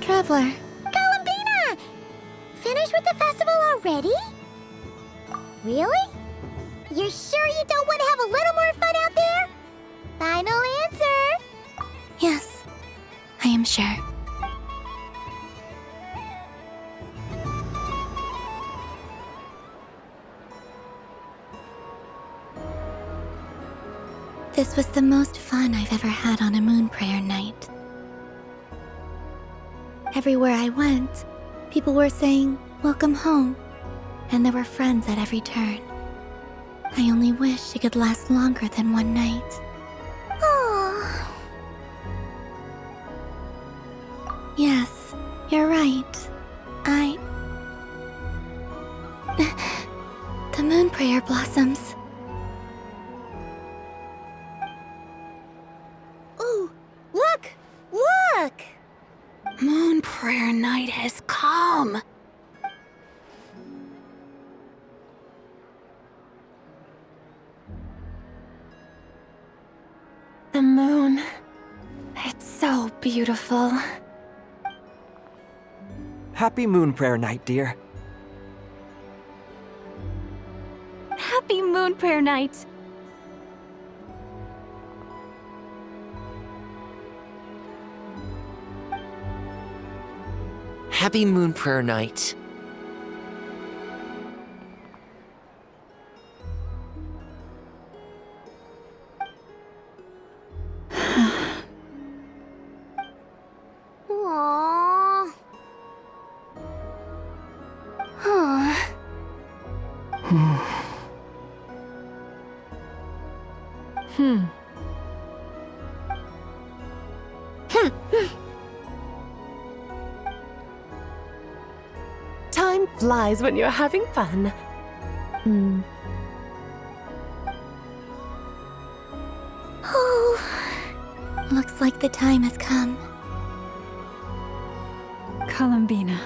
Traveler. Columbina! Finished with the festival already? Really? You're sure you don't want to have a little more fun out there? Final answer! Yes, I am sure. This was the most fun I've ever had on a moon prayer night. Everywhere I went, people were saying, "Welcome home," and there were friends at every turn. I only wish it could last longer than one night. Oh. Yes, you're right. The moon prayer blossoms. Ooh, look! Look! Moon prayer night has come. The moon. It's so beautiful. Happy Moon Prayer Night, dear. Happy Moon Prayer Night. Happy Moon Prayer Night. Aww. Huh. Time flies when you're having fun. Oh, looks like the time has come. Columbina.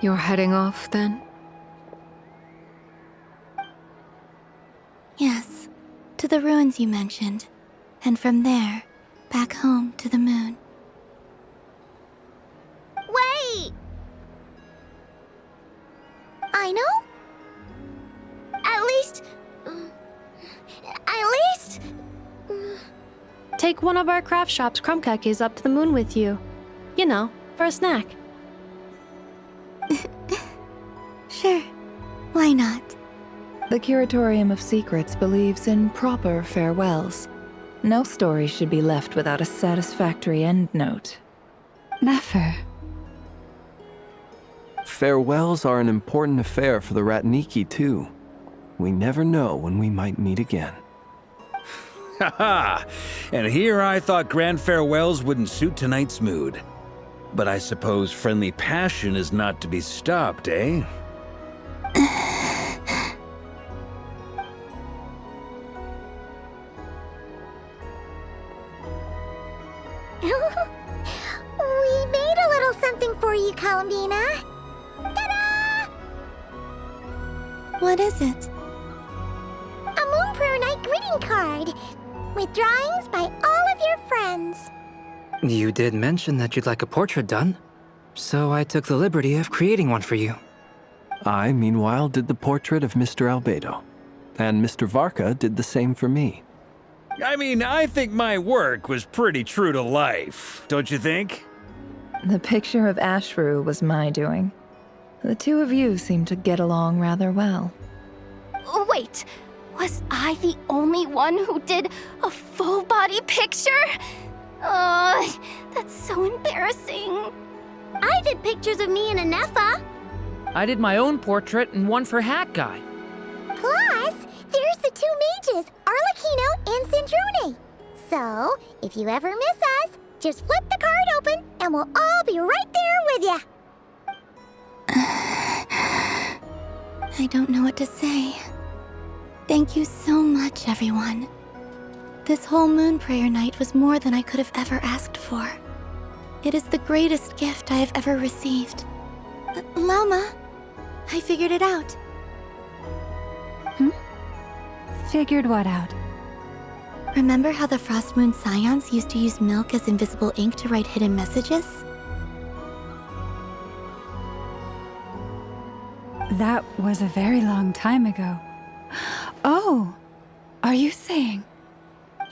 You're heading off, then? Yes, to the ruins you mentioned, and from there, back home to the moon. Wait! I know? At least... Take one of our craft shop's crumb cookies up to the moon with you. You know, for a snack. Sure, why not? The Curatorium of Secrets believes in proper farewells. No story should be left without a satisfactory endnote. Never. Farewells are an important affair for the Ratniki, too. We never know when we might meet again. Haha! And here I thought grand farewells wouldn't suit tonight's mood. But I suppose friendly passion is not to be stopped, eh? We made a little something for you, Columbina. Ta-da! What is it? A Moon Prayer Night greeting card with drawings by all of your friends. You did mention that you'd like a portrait done, so I took the liberty of creating one for you. I, meanwhile, did the portrait of Mr. Albedo, and Mr. Varka did the same for me. I mean, I think my work was pretty true to life, don't you think? The picture of Ashru was my doing. The two of you seem to get along rather well. Wait, was I the only one who did a full-body picture? That's so embarrassing. I did pictures of me and Anefa. I did my own portrait and one for Hat Guy. Plus, there's the two mages, Arlecchino and Sandrone. So, if you ever miss us, just flip the card open and we'll all be right there with you. I don't know what to say. Thank you so much, everyone. This whole moon prayer night was more than I could have ever asked for. It is the greatest gift I have ever received. Lama, I figured it out. Figured what out? Remember how the Frost Moon Scions used to use milk as invisible ink to write hidden messages? That was a very long time ago. Oh, are you saying?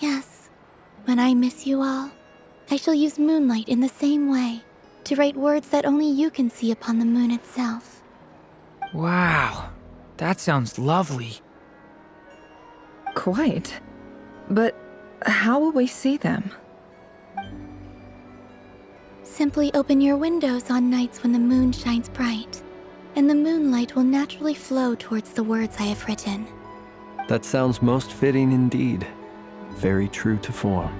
Yes. When I miss you all, I shall use moonlight in the same way to write words that only you can see upon the moon itself. Wow, that sounds lovely. Quite. But how will we see them? Simply open your windows on nights when the moon shines bright, and the moonlight will naturally flow towards the words I have written. That sounds most fitting indeed. Very true to form.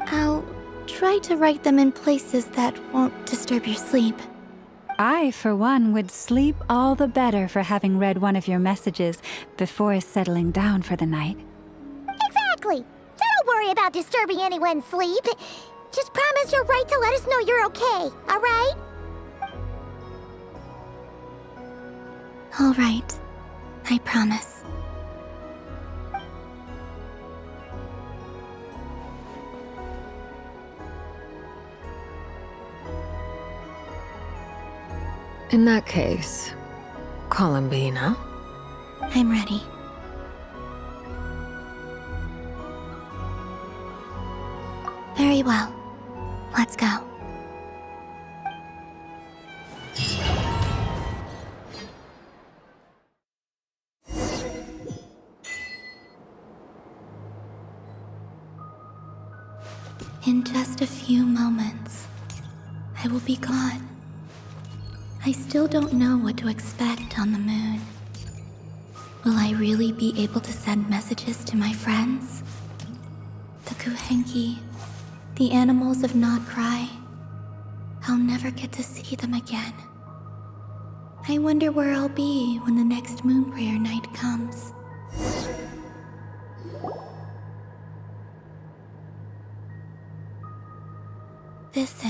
I'll try to write them in places that won't disturb your sleep. I, for one, would sleep all the better for having read one of your messages before settling down for the night. Exactly. So don't worry about disturbing anyone's sleep. Just promise you'll write to let us know you're okay, all right? All right. I promise. In that case, Columbina? I'm ready. Very well. Let's go. In just a few moments, I will be gone. I still don't know what to expect on the moon. Will I really be able to send messages to my friends? The Kuhenki, the animals of Not Cry. I'll never get to see them again. I wonder where I'll be when the next moon prayer night comes. This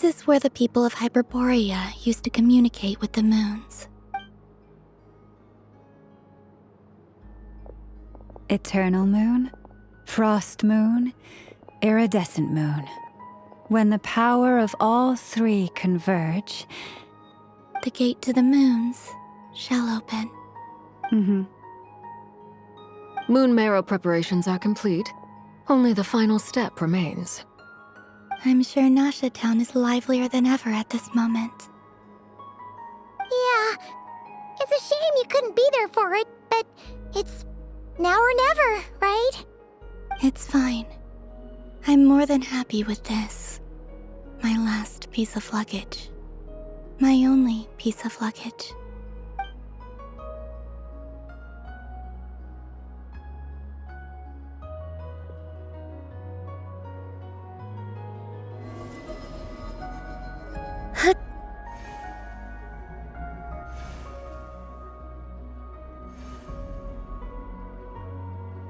is where the people of Hyperborea used to communicate with the moons. Eternal moon, frost moon, iridescent moon. When the power of all three converge, the gate to the moons shall open. Moon marrow preparations are complete. Only the final step remains. I'm sure Nasha Town is livelier than ever at this moment. Yeah, it's a shame you couldn't be there for it, but it's now or never, right? It's fine. I'm more than happy with this. My last piece of luggage. My only piece of luggage.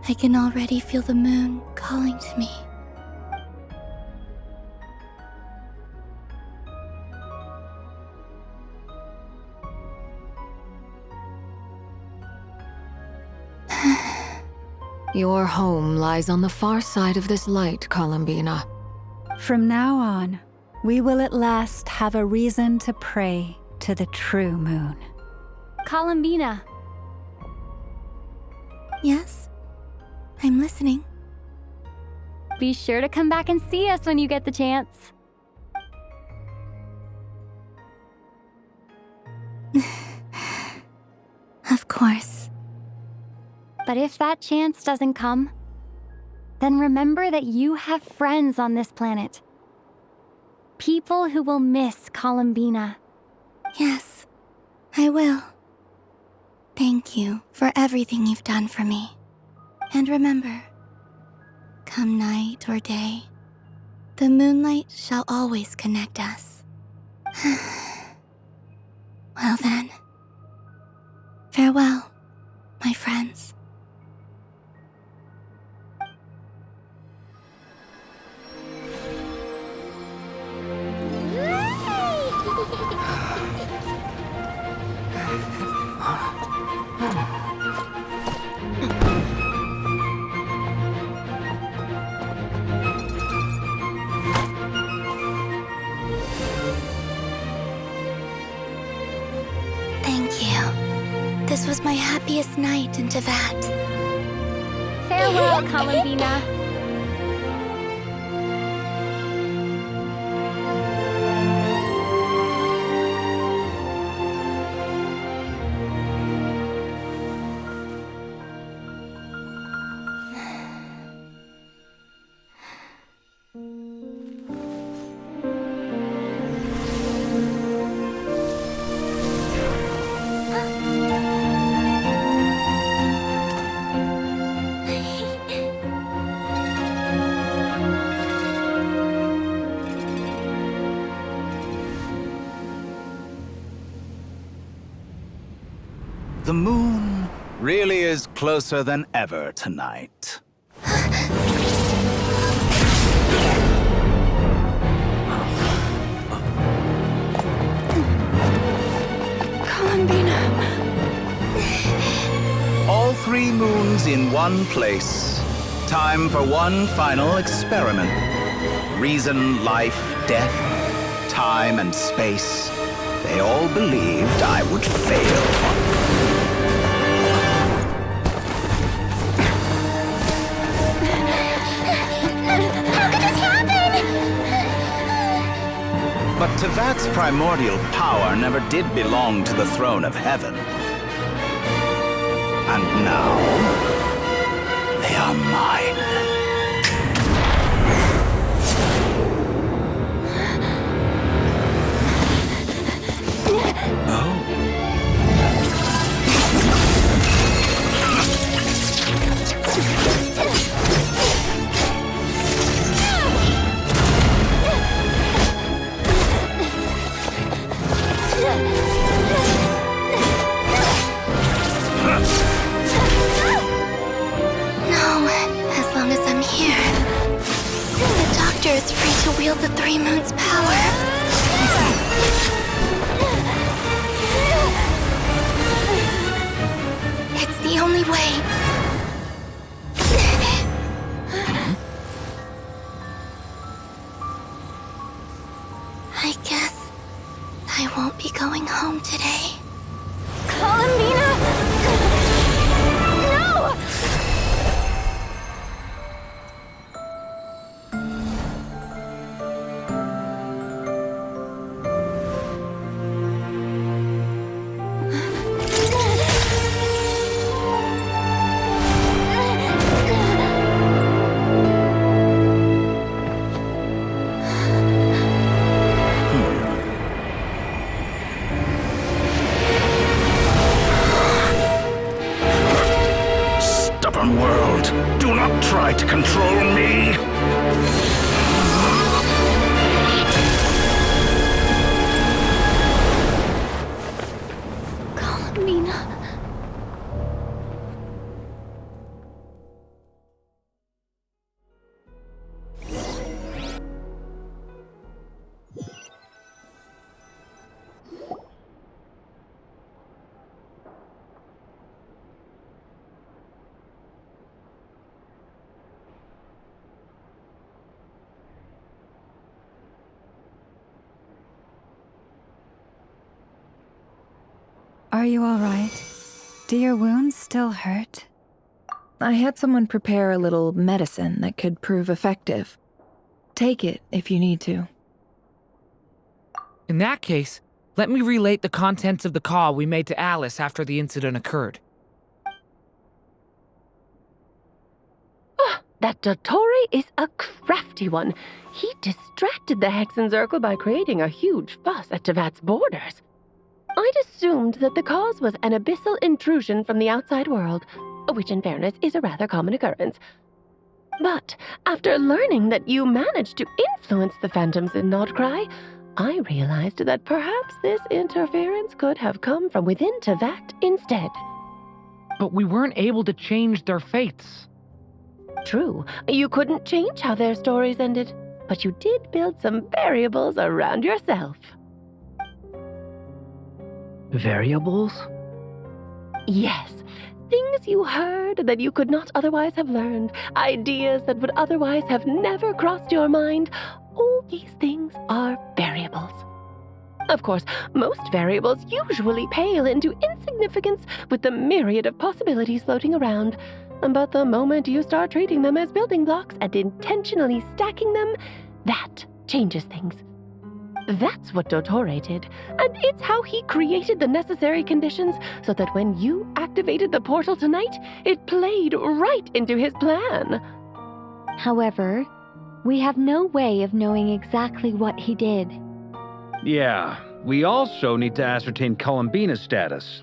I can already feel the moon calling to me. Your home lies on the far side of this light, Columbina. From now on, we will at last have a reason to pray to the true moon. Columbina. Yes? I'm listening. Be sure to come back and see us when you get the chance. Of course. But if that chance doesn't come, then remember that you have friends on this planet. People who will miss Columbina. Yes, I will. Thank you for everything you've done for me. And remember, come night or day, the moonlight shall always connect us. Well then, farewell, my friends. happiest night in Tevat. Farewell, Columbina. The moon really is closer than ever tonight. Columbina. All 3 moons in one place. Time for one final experiment. Reason, life, death, time, and space. They all believed I would fail. But Tevat's primordial power never did belong to the throne of heaven. And now, they are mine. Is free to wield the 3 moons' power. It's the only way. I guess I won't be going home today. Columbina! No! World, do not try to control me! Columbina. Are you all right? Do your wounds still hurt? I had someone prepare a little medicine that could prove effective. Take it if you need to. In that case, let me relate the contents of the call we made to Alice after the incident occurred. That Dottore is a crafty one. He distracted the Hexenzirkel by creating a huge fuss at Tevat's borders. I'd assumed that the cause was an abyssal intrusion from the outside world, which in fairness is a rather common occurrence. But after learning that you managed to influence the phantoms in Nodcry, I realized that perhaps this interference could have come from within Tevat instead. But we weren't able to change their fates. True, you couldn't change how their stories ended, but you did build some variables around yourself. Variables? Yes, things you heard that you could not otherwise have learned, ideas that would otherwise have never crossed your mind. All these things are variables. Of course, most variables usually pale into insignificance with the myriad of possibilities floating around. But the moment you start treating them as building blocks and intentionally stacking them, that changes things. That's what Dottore did, and it's how he created the necessary conditions so that when you activated the portal tonight, it played right into his plan. However, we have no way of knowing exactly what he did. Yeah, we also need to ascertain Columbina's status.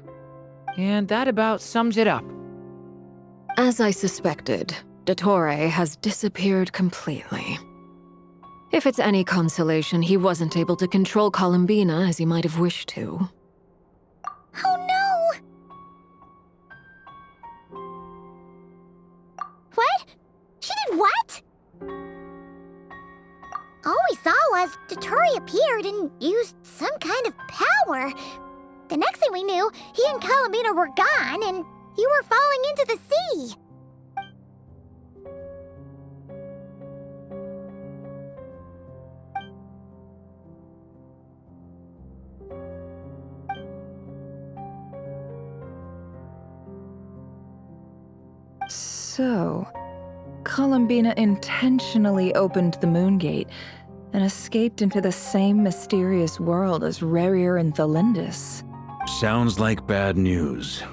And that about sums it up. As I suspected, Dottore has disappeared completely. If it's any consolation, he wasn't able to control Columbina as he might have wished to. Oh no! What? She did what? All we saw was Dottore appeared and used some kind of power. The next thing we knew, he and Columbina were gone and you were falling into the sea. So, Columbina intentionally opened the moon gate and escaped into the same mysterious world as Rerir and Thalindis. Sounds like bad news.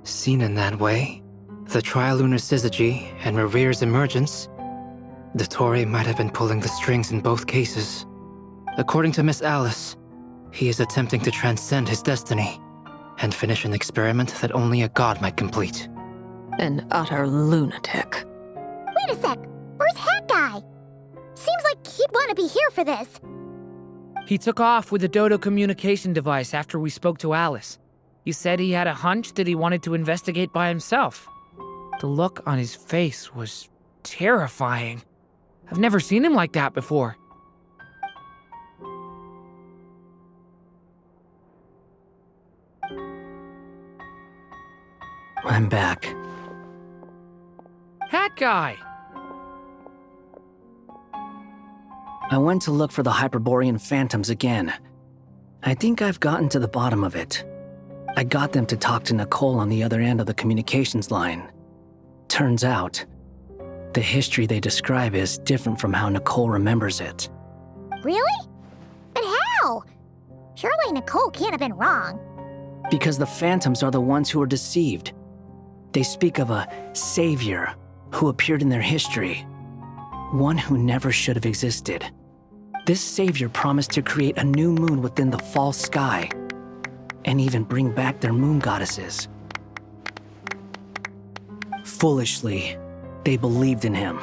Seen in that way, the trilunar syzygy and Rerir's emergence, Dottore might have been pulling the strings in both cases. According to Miss Alice, he is attempting to transcend his destiny and finish an experiment that only a god might complete. An utter lunatic. Wait a sec, where's Hat Guy? Seems like he'd want to be here for this. He took off with the Dodo communication device after we spoke to Alice. He said he had a hunch that he wanted to investigate by himself. The look on his face was terrifying. I've never seen him like that before. I'm back. Hat Guy! I went to look for the Hyperborean phantoms again. I think I've gotten to the bottom of it. I got them to talk to Nicole on the other end of the communications line. Turns out, the history they describe is different from how Nicole remembers it. Really? But how? Surely Nicole can't have been wrong. Because the phantoms are the ones who are deceived. They speak of a savior who appeared in their history. One who never should have existed. This savior promised to create a new moon within the false sky, and even bring back their moon goddesses. Foolishly, they believed in him,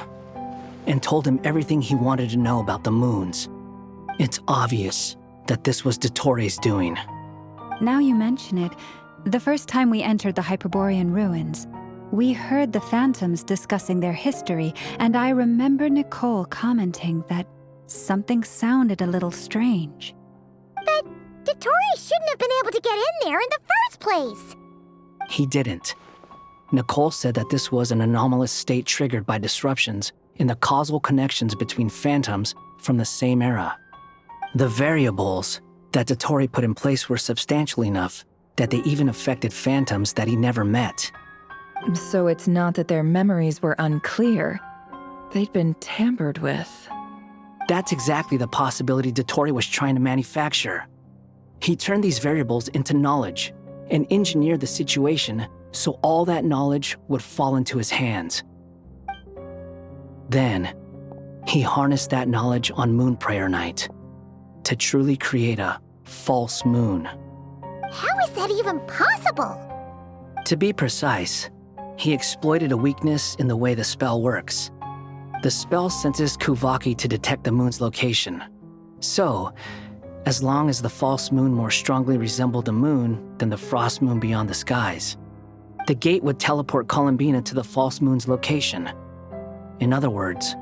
and told him everything he wanted to know about the moons. It's obvious that this was Dottore's doing. Now you mention it, the first time we entered the Hyperborean ruins, we heard the phantoms discussing their history, and I remember Nicole commenting that something sounded a little strange. But Dottore shouldn't have been able to get in there in the first place. He didn't. Nicole said that this was an anomalous state triggered by disruptions in the causal connections between phantoms from the same era. The variables that Dottore put in place were substantial enough that they even affected phantoms that he never met. So it's not that their memories were unclear. They'd been tampered with. That's exactly the possibility Dottore was trying to manufacture. He turned these variables into knowledge and engineered the situation so all that knowledge would fall into his hands. Then, he harnessed that knowledge on Moon Prayer Night to truly create a false moon. How is that even possible? To be precise, he exploited a weakness in the way the spell works. The spell senses Kuvaki to detect the moon's location. So, as long as the false moon more strongly resembled the moon than the frost moon beyond the skies, the gate would teleport Columbina to the false moon's location. In other words,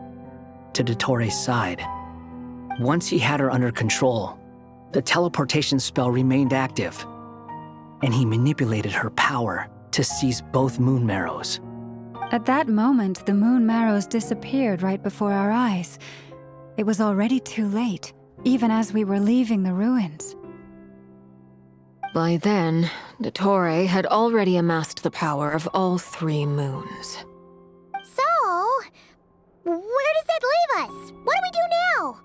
to Dottore's side. Once he had her under control, the teleportation spell remained active, and he manipulated her power to seize both moon marrows. At that moment, the moon marrows disappeared right before our eyes. It was already too late, even as we were leaving the ruins. By then, Dottore had already amassed the power of all 3 moons. So, where does that leave us? What do we do now?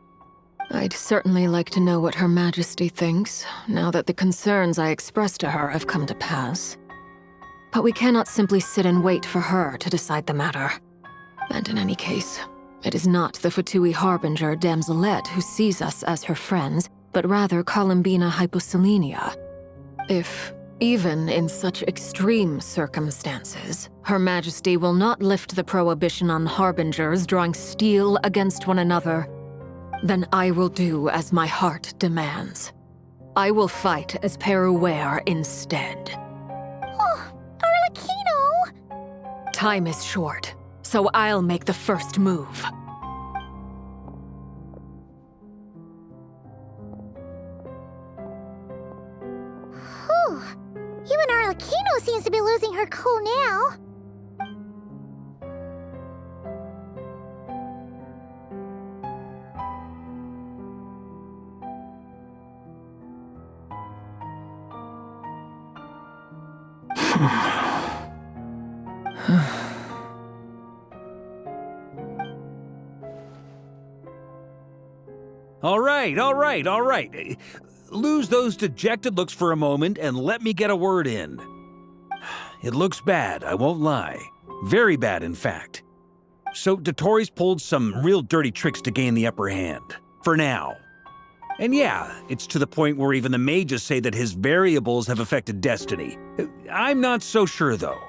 I'd certainly like to know what Her Majesty thinks, now that the concerns I expressed to her have come to pass. But we cannot simply sit and wait for her to decide the matter. And in any case, it is not the Fatui Harbinger Damselette who sees us as her friends, but rather Columbina Hyposelenia. If, even in such extreme circumstances, Her Majesty will not lift the prohibition on Harbingers drawing steel against one another, then I will do as my heart demands. I will fight as Peruware instead. Oh, Arlecchino! Time is short, so I'll make the first move. Whew. Even Arlecchino seems to be losing her cool now. All right. Lose those dejected looks for a moment and let me get a word in. It looks bad, I won't lie. Very bad, in fact. So Dottore's pulled some real dirty tricks to gain the upper hand. For now. And yeah, it's to the point where even the mages say that his variables have affected destiny. I'm not so sure, though.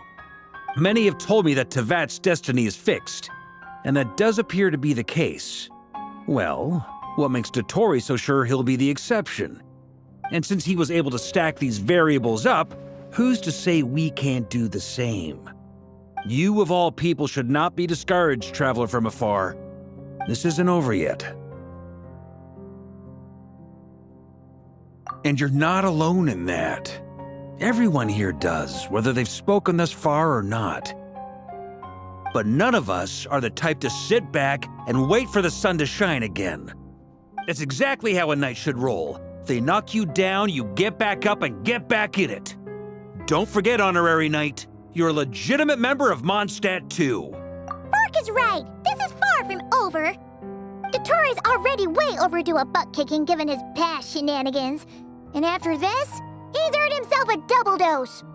Many have told me that Tevat's destiny is fixed, and that does appear to be the case. Well, what makes Dottore so sure he'll be the exception? And since he was able to stack these variables up, who's to say we can't do the same? You of all people should not be discouraged, traveler from afar. This isn't over yet. And you're not alone in that. Everyone here does, whether they've spoken thus far or not. But none of us are the type to sit back and wait for the sun to shine again. That's exactly how a knight should roll. If they knock you down, you get back up and get back in it. Don't forget, Honorary Knight, you're a legitimate member of Mondstadt too. Mark is right. This is far from over. Dottore's already way overdue a butt-kicking given his past shenanigans. And after this, he's earned himself a double dose.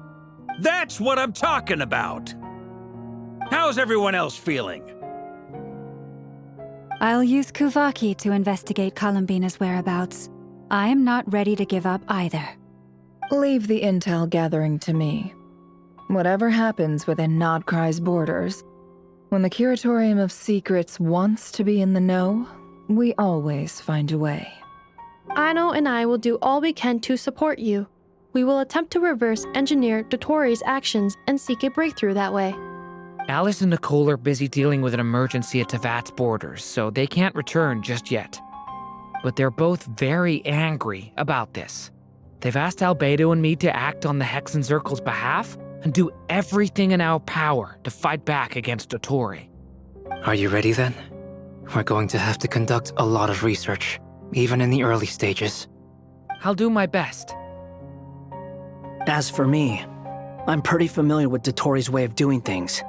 That's what I'm talking about. How's everyone else feeling? I'll use Kuvaki to investigate Columbina's whereabouts. I am not ready to give up either. Leave the intel gathering to me. Whatever happens within Nodcry's borders, when the Curatorium of Secrets wants to be in the know, we always find a way. Aino and I will do all we can to support you. We will attempt to reverse engineer Dottore's actions and seek a breakthrough that way. Alice and Nicole are busy dealing with an emergency at Tevat's borders, so they can't return just yet. But they're both very angry about this. They've asked Albedo and me to act on the Hexenzirkel's behalf and do everything in our power to fight back against Dottore. Are you ready then? We're going to have to conduct a lot of research, even in the early stages. I'll do my best. As for me, I'm pretty familiar with Dottore's way of doing things,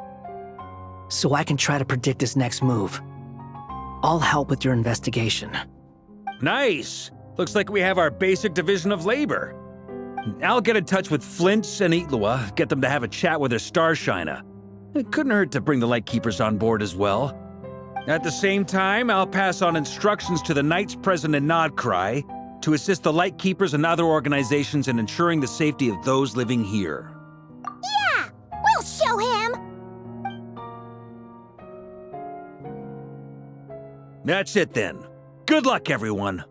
so I can try to predict his next move. I'll help with your investigation. Nice! Looks like we have our basic division of labor. I'll get in touch with Flint's and Itlua, get them to have a chat with their Starshiner. It couldn't hurt to bring the Lightkeepers on board as well. At the same time, I'll pass on instructions to the Knights present in Nodcry to assist the Lightkeepers and other organizations in ensuring the safety of those living here. Yeah! We'll show him! That's it then. Good luck, everyone.